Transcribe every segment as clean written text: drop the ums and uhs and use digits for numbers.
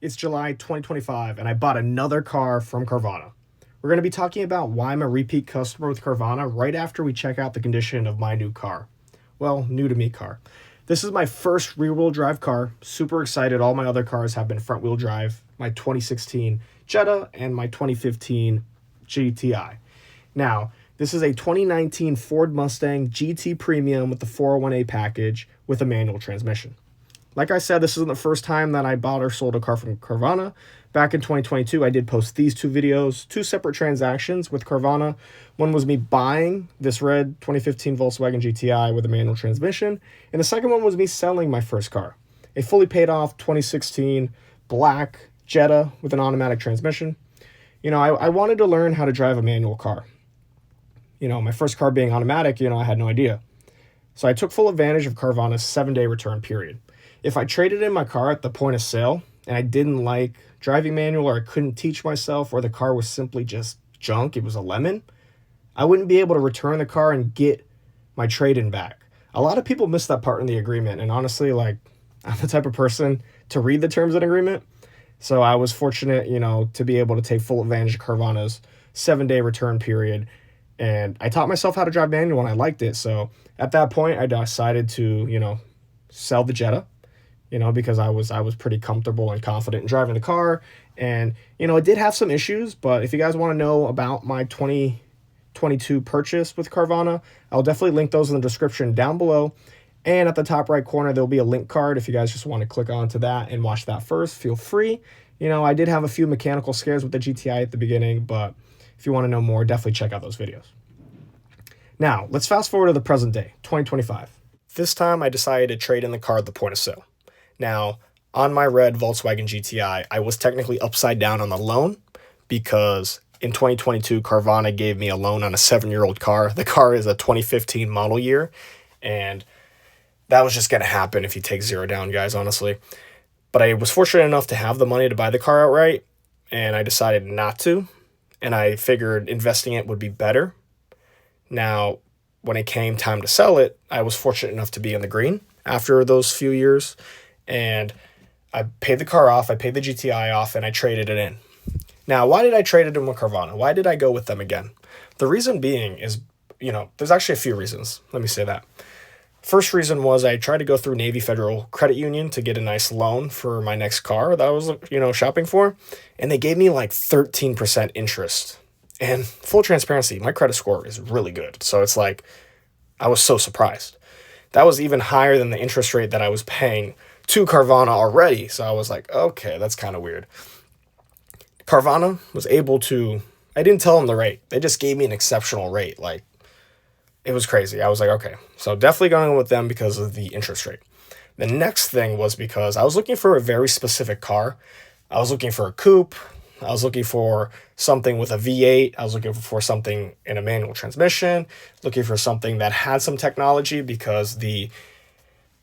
It's July 2025, and I bought another car from Carvana. We're going to be talking about why I'm a repeat customer with Carvana right after we check out the condition of my new car. Well, new to me car. This is my first rear-wheel drive car. Super excited. All my other cars have been front-wheel drive. My 2016 Jetta and my 2015 GTI. Now, this is a 2019 Ford Mustang GT Premium with the 401A package with a manual transmission. Like I said, this isn't the first time that I bought or sold a car from Carvana. Back in 2022, I did post these two videos, two separate transactions with Carvana. One was me buying this red 2015 Volkswagen GTI with a manual transmission, and the second one was me selling my first car, a fully paid off 2016 black Jetta with an automatic transmission. I wanted to learn how to drive a manual car. My first car being automatic, I had no idea. So I took full advantage of Carvana's 7-day return period. If I traded in my car at the point of sale and I didn't like driving manual, or I couldn't teach myself, or the car was simply just junk, it was a lemon, I wouldn't be able to return the car and get my trade-in back. A lot of people miss that part in the agreement, and honestly, I'm the type of person to read the terms of the agreement. So I was fortunate, to be able to take full advantage of Carvana's 7-day return period. And I taught myself how to drive manual and I liked it. So at that point, I decided to, sell the Jetta, because I was pretty comfortable and confident in driving the car. And, it did have some issues, but if you guys want to know about my 2022 purchase with Carvana, I'll definitely link those in the description down below. And at the top right corner, there'll be a link card. If you guys just want to click onto that and watch that first, feel free. I did have a few mechanical scares with the GTI at the beginning, but if you want to know more, definitely check out those videos. Now, let's fast forward to the present day, 2025. This time, I decided to trade in the car at the point of sale. Now, on my red Volkswagen GTI, I was technically upside down on the loan because in 2022, Carvana gave me a loan on a 7-year-old car. The car is a 2015 model year, and that was just going to happen if you take zero down, guys, honestly. But I was fortunate enough to have the money to buy the car outright, and I decided not to, and I figured investing it would be better. Now, when it came time to sell it, I was fortunate enough to be in the green after those few years, and I paid the car off, I paid the GTI off, and I traded it in. Now, why did I trade it in with Carvana? Why did I go with them again? The reason being is, there's actually a few reasons. Let me say that. First reason was I tried to go through Navy Federal Credit Union to get a nice loan for my next car that I was, shopping for, and they gave me 13% interest. And full transparency, my credit score is really good. So it's I was so surprised. That was even higher than the interest rate that I was paying to Carvana already. So I was like, okay, that's kind of weird. Carvana was able to, I didn't tell them the rate. They just gave me an exceptional rate. It was crazy. I was like, okay, so definitely going with them because of the interest rate. The next thing was because I was looking for a very specific car. I was looking for a coupe. I was looking for something with a V8. I was looking for something in a manual transmission, looking for something that had some technology because the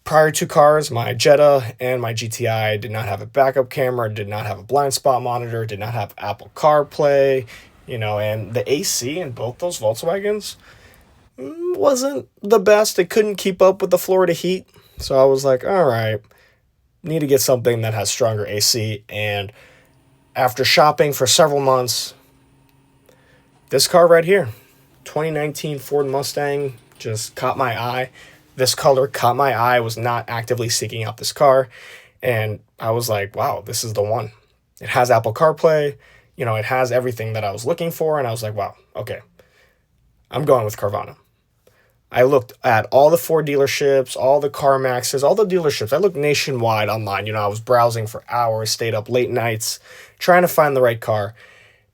prior two cars, my Jetta and my GTI, did not have a backup camera, did not have a blind spot monitor, did not have Apple CarPlay, and the AC in both those Volkswagens wasn't the best. It couldn't keep up with the Florida heat. So I was like, all right, need to get something that has stronger AC. And after shopping for several months, this car right here, 2019 Ford Mustang, just caught my eye. This color caught my eye. I was not actively seeking out this car. And I was like, wow, this is the one. It has Apple CarPlay. It has everything that I was looking for. And I was like, wow, okay, I'm going with Carvana. I looked at all the Ford dealerships, all the CarMaxes, all the dealerships. I looked nationwide online. I was browsing for hours, stayed up late nights, trying to find the right car.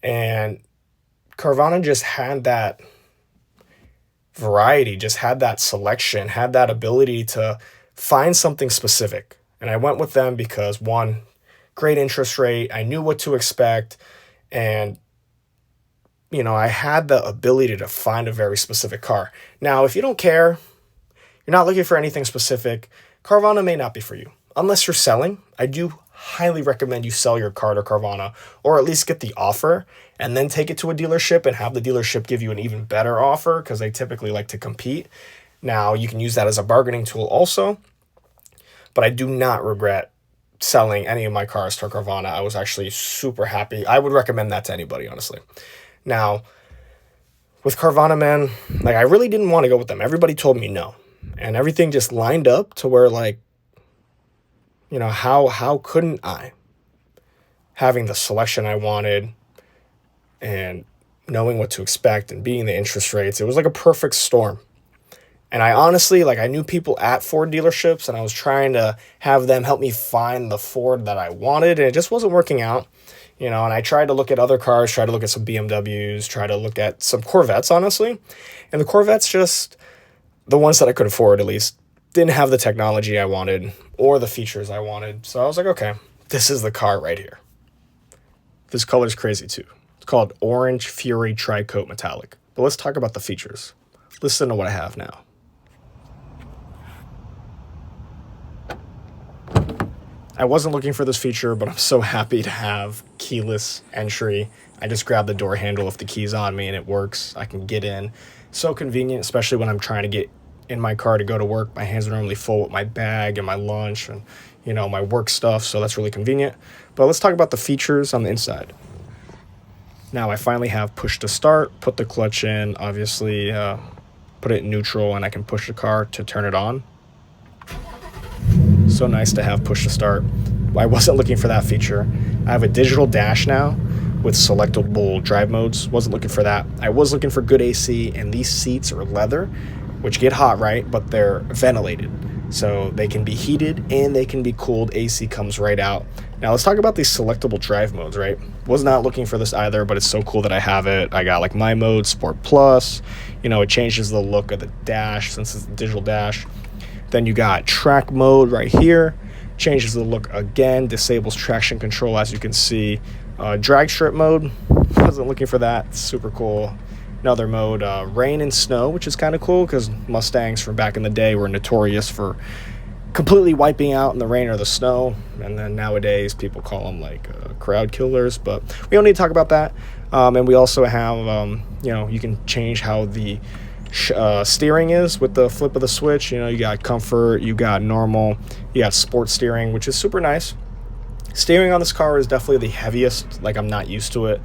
And Carvana just had that variety, just had that selection, had that ability to find something specific. And I went with them because, one, great interest rate. I knew what to expect. And I had the ability to find a very specific car. Now, if you don't care, you're not looking for anything specific, Carvana may not be for you. Unless you're selling, I do highly recommend you sell your car to Carvana, or at least get the offer and then take it to a dealership and have the dealership give you an even better offer because they typically like to compete. Now, you can use that as a bargaining tool also, but I do not regret selling any of my cars to Carvana. I was actually super happy. I would recommend that to anybody, honestly. Now, with Carvana, man, like I really didn't want to go with them. Everybody told me no. And everything just lined up to where, like, you know, how couldn't I? Having the selection I wanted and knowing what to expect and being the interest rates, it was like a perfect storm. And I honestly, like, I knew people at Ford dealerships, and I was trying to have them help me find the Ford that I wanted, and it just wasn't working out. You know, and I tried to look at other cars, tried to look at some BMWs, tried to look at some Corvettes, honestly. And the Corvettes, just the ones that I could afford at least, didn't have the technology I wanted or the features I wanted. So I was like, okay, this is the car right here. This color's crazy too. It's called Orange Fury Tri-Coat Metallic. But let's talk about the features. Listen to what I have now. I wasn't looking for this feature, but I'm so happy to have keyless entry. I just grab the door handle if the key's on me and it works. I can get in. So convenient, especially when I'm trying to get in my car to go to work. My hands are normally full with my bag and my lunch and, you know, my work stuff, so that's really convenient. But let's talk about the features on the inside. Now I finally have push to start, put the clutch in, obviously put it in neutral, and I can push the car to turn it on. So nice to have push to start. I wasn't looking for that feature. I have a digital dash now with selectable drive modes. Wasn't looking for that. I was looking for good AC, and these seats are leather, which get hot, right? But they're ventilated. So they can be heated and they can be cooled. AC comes right out. Now let's talk about these selectable drive modes, right? Was not looking for this either, but it's so cool that I have it. I got like my mode, Sport Plus. You know, it changes the look of the dash since it's a digital dash. Then you got track mode right here, changes the look again, disables traction control, as you can see. Drag strip mode, wasn't looking for that. It's super cool. Another mode, rain and snow, which is kind of cool because Mustangs from back in the day were notorious for completely wiping out in the rain or the snow. And then nowadays people call them like crowd killers, but we don't need to talk about that. And we also have, you know, you can change how the steering is with the flip of the switch. You know, you got comfort, you got normal, you got sports steering, which is super nice. Steering on this car is definitely the heaviest. Like, I'm not used to it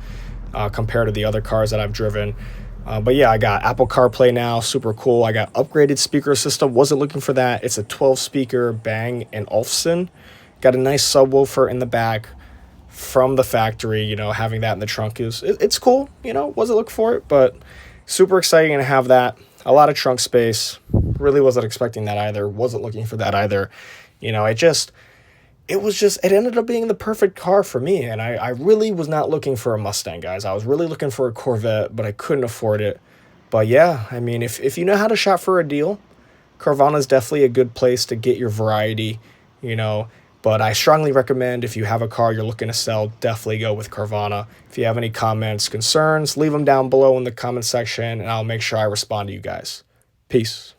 compared to the other cars that I've driven. But yeah, I got Apple CarPlay now, super cool. I got upgraded speaker system, wasn't looking for that. It's a 12 speaker Bang & Olufsen. Got a nice subwoofer in the back from the factory. You know, having that in the trunk it's cool. You know, wasn't looking for it, but super exciting to have that. A lot of trunk space. Really wasn't expecting that either. Wasn't looking for that either. You know, it ended up being the perfect car for me. And I really was not looking for a Mustang, guys. I was really looking for a Corvette, but I couldn't afford it. But yeah, I mean, if you know how to shop for a deal, Carvana is definitely a good place to get your variety, you know. But I strongly recommend, if you have a car you're looking to sell, definitely go with Carvana. If you have any comments, concerns, leave them down below in the comment section, and I'll make sure I respond to you guys. Peace.